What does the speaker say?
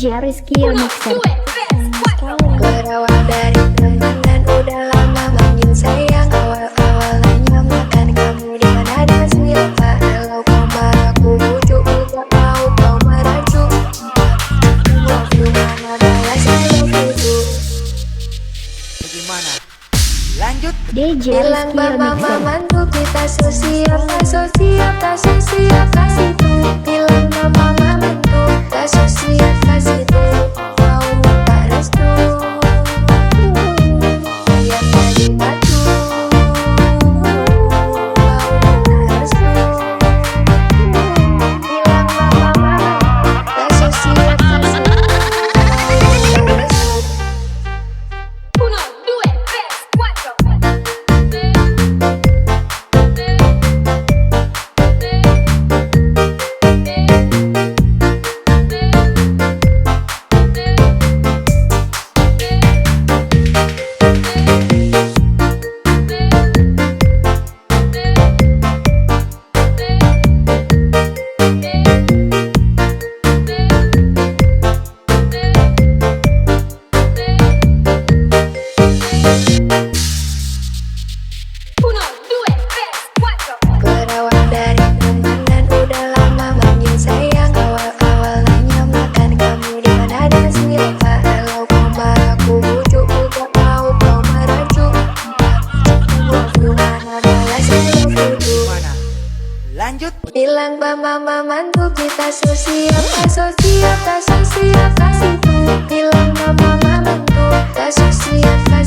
DJ Rizky Mixer. Berawal dari teman dan udah lama manggil sayang. Awal-awalnya makan kamu di mana dan siapa. Kalau kau marah aku bujuk, gak mau kau merajuk. Love you mana balas I love you. Bagaimana? Lanjut. DJ Bilang Rizky mama Mixer. mantu kita sosial, kasih tuh. Bilang mama mantu tak sosial, kasih tuh. Mau minta restu, yang jadi batu. Mau minta restu. Bilang mama mantu tak sosial, kasih tuh. Mau minta restu. Uno, due, tres, cuatro. Uno, due, tres, cuatro. Berawal dari teman dan udah lama manggil sayang. Awal-awalnya makan kamu di mana dan siapa. Kalau kau marah aku bujuk, gak mau kau merajuk. Love you mana balas I love you. Mana? Lanjut. Bilang mama mantu kita sosial, kasih tuh. Bilang mama mantu tak sosial, kasih